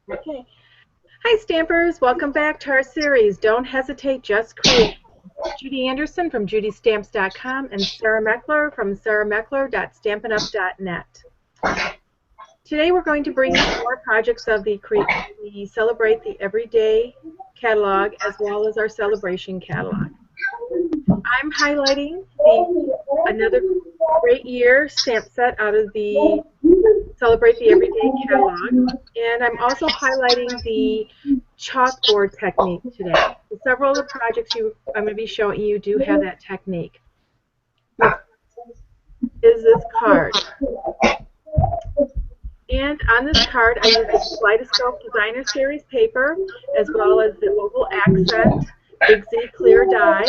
Okay. Hi, Stampers. Welcome back to our series, Don't Hesitate, Just Create. Judy Anderson from judystamps.com and Sarah Meckler from sarahmeckler.stampinup.net. Today we're going to bring you more projects of the Celebrate the Everyday catalog as well as our celebration catalog. I'm highlighting another great year stamp set out of the Celebrate the Everyday catalog, and I'm also highlighting the chalkboard technique today. Several of the projects I'm going to be showing you do have that technique. Is this card. And on this card, I use the Kaleidoscope Designer Series paper, as well as the Oval Accent Big Z Clear die,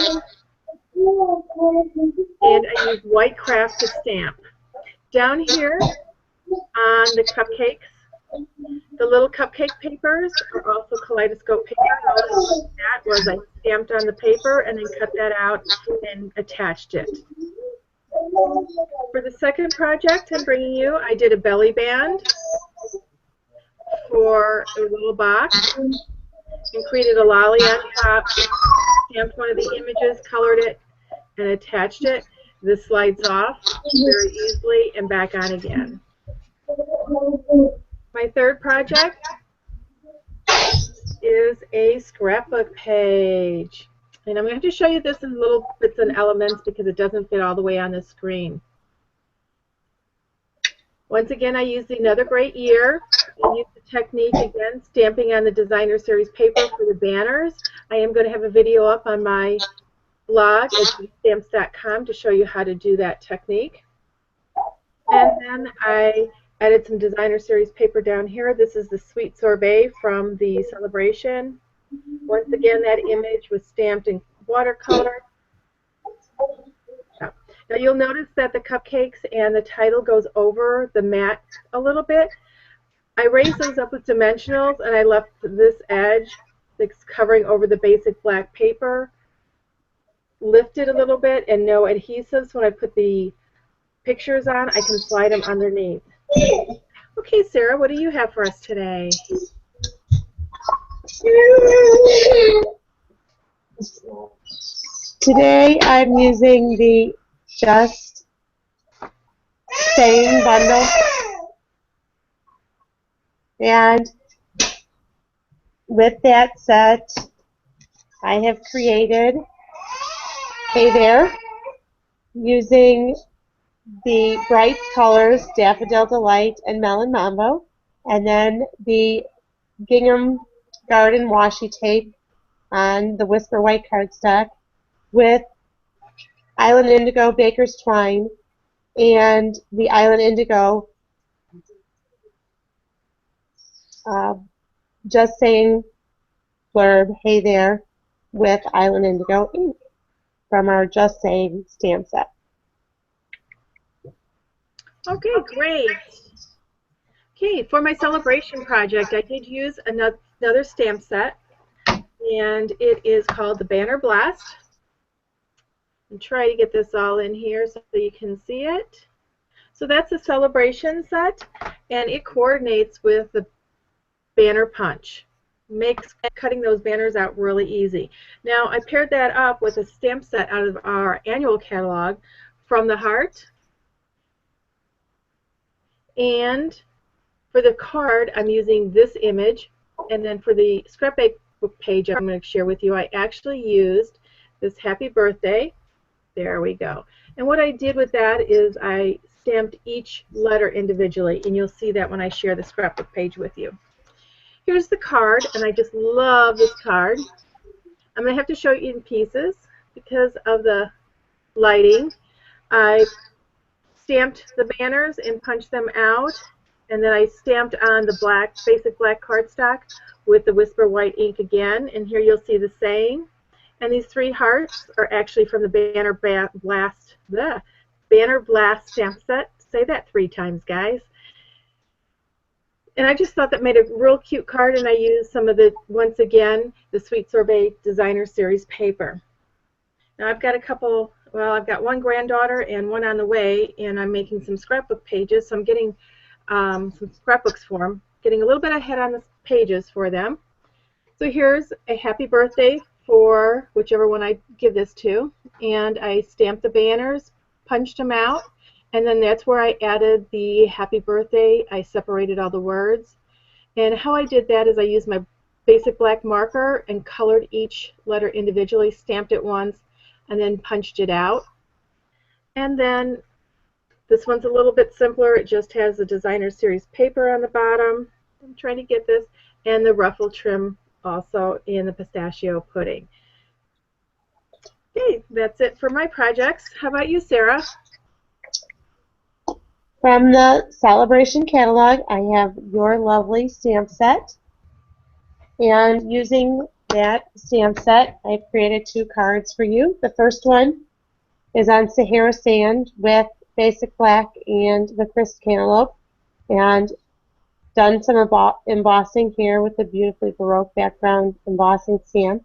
and I use white craft to stamp. Down here on the cupcakes, the little cupcake papers are also Kaleidoscope paper. All I did with that was I stamped on the paper and then cut that out and attached it. For the second project I'm bringing you, I did a belly band for a little box and created a lolly on top, stamped one of the images, colored it, and attached it. This slides off very easily and back on again. My third project is a scrapbook page. And I'm going to have to show you this in little bits and elements because it doesn't fit all the way on the screen. Once again, I used Another Great Year and used the technique again, stamping on the Designer Series paper for the banners. I am going to have a video up on my blog at stamps.com to show you how to do that technique. And then I added some Designer Series paper down here. This is the Sweet Sorbet from the celebration. Once again, that image was stamped in watercolor. Now you'll notice that the cupcakes and the title goes over the mat a little bit. I raised those up with dimensionals and I left this edge that's covering over the basic black paper lifted a little bit and no adhesive, so when I put the pictures on, I can slide them underneath. Okay, Sarah, what do you have for us today? Today I'm using the Just Saying bundle, and with that set I have created Hey There using the bright colors Daffodil Delight and Melon Mambo, and then the Gingham Garden washi tape on the Whisper White cardstock with Island Indigo Baker's Twine and the Island Indigo Just Saying blurb, Hey There, with Island Indigo ink from our Just Saying stamp set. Okay, great. Okay, for my celebration project, I did use another stamp set, and it is called the Banner Blast. And try to get this all in here so you can see it. So that's a celebration set, and it coordinates with the banner punch. Makes cutting those banners out really easy. Now, I paired that up with a stamp set out of our annual catalog, From the Heart. And for the card, I'm using this image. And then for the scrapbook page I'm going to share with you, I actually used this Happy Birthday. There we go. And what I did with that is I stamped each letter individually, and you'll see that when I share the scrapbook page with you. Here's the card, and I just love this card. I'm going to have to show you in pieces because of the lighting. I stamped the banners and punched them out, and then I stamped on the basic black cardstock with the Whisper White ink again, and here you'll see the saying. And these three hearts are actually from the Banner Blast stamp set. Say that 3 times, guys. And I just thought that made a real cute card, and I used some of the, once again, the Sweet Sorbet Designer Series paper. Now I've got I've got one granddaughter and one on the way, and I'm making some scrapbook pages, so I'm getting some scrapbooks for them. getting a little bit ahead on the pages for them. So here's a happy birthday for whichever one I give this to, and I stamped the banners, punched them out, and then that's where I added the happy birthday. I separated all the words, and how I did that is I used my basic black marker and colored each letter individually, stamped it once, and then punched it out. And then this one's a little bit simpler. It just has the designer series paper on the bottom. I'm trying to get this, and the ruffle trim also in the pistachio pudding. Okay, that's it for my projects. How about you, Sarah? From the Celebration catalog, I have Your Lovely stamp set. And using that stamp set, I've created 2 cards for you. The first one is on Sahara Sand with basic black and the crisp cantaloupe, and done some embossing here with the beautifully Baroque background embossing stamp.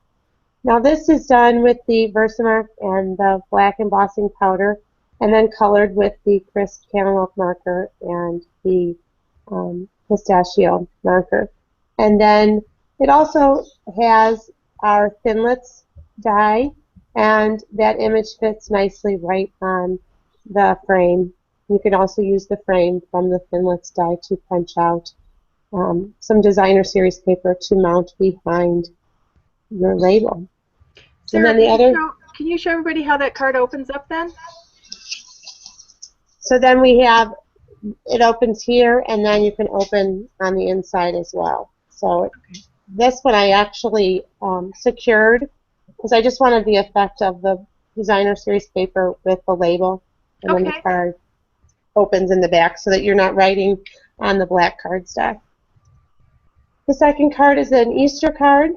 Now this is done with the Versamark and the black embossing powder, and then colored with the crisp cantaloupe marker and the pistachio marker. And then it also has our Thinlits die, and that image fits nicely right on the frame. You can also use the frame from the Thinlits die to punch out some designer series paper to mount behind your label. Sarah, and then the other, can you show everybody how that card opens up then? So then we have, it opens here, and then you can open on the inside as well. So this one I actually secured because I just wanted the effect of the designer series paper with the label, and then the card opens in the back so that you're not writing on the black cardstock. The second card is an Easter card,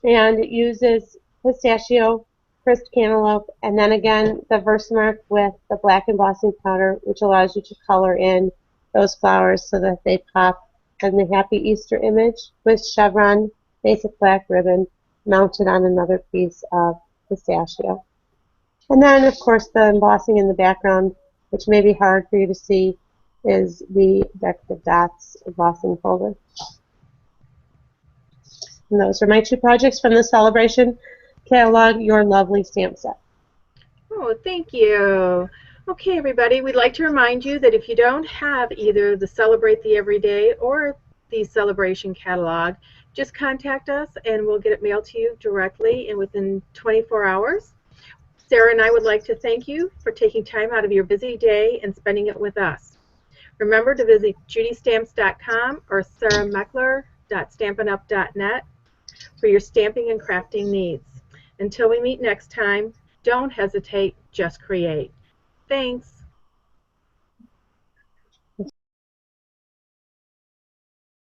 and it uses pistachio, crisp cantaloupe, and then again the Versamark with the black embossing powder, which allows you to color in those flowers so that they pop in the Happy Easter image with chevron basic black ribbon mounted on another piece of pistachio. And then, of course, the embossing in the background, which may be hard for you to see, is the Decorative Dots embossing folder. And those are my 2 projects from the Celebration catalog, Your Lovely stamp set. Oh, thank you. Okay, everybody, we'd like to remind you that if you don't have either the Celebrate the Everyday or the Celebration catalog, just contact us and we'll get it mailed to you directly and within 24 hours. Sarah and I would like to thank you for taking time out of your busy day and spending it with us. Remember to visit judystamps.com or sarahmeckler.stampinup.net for your stamping and crafting needs. Until we meet next time, don't hesitate, just create. Thanks.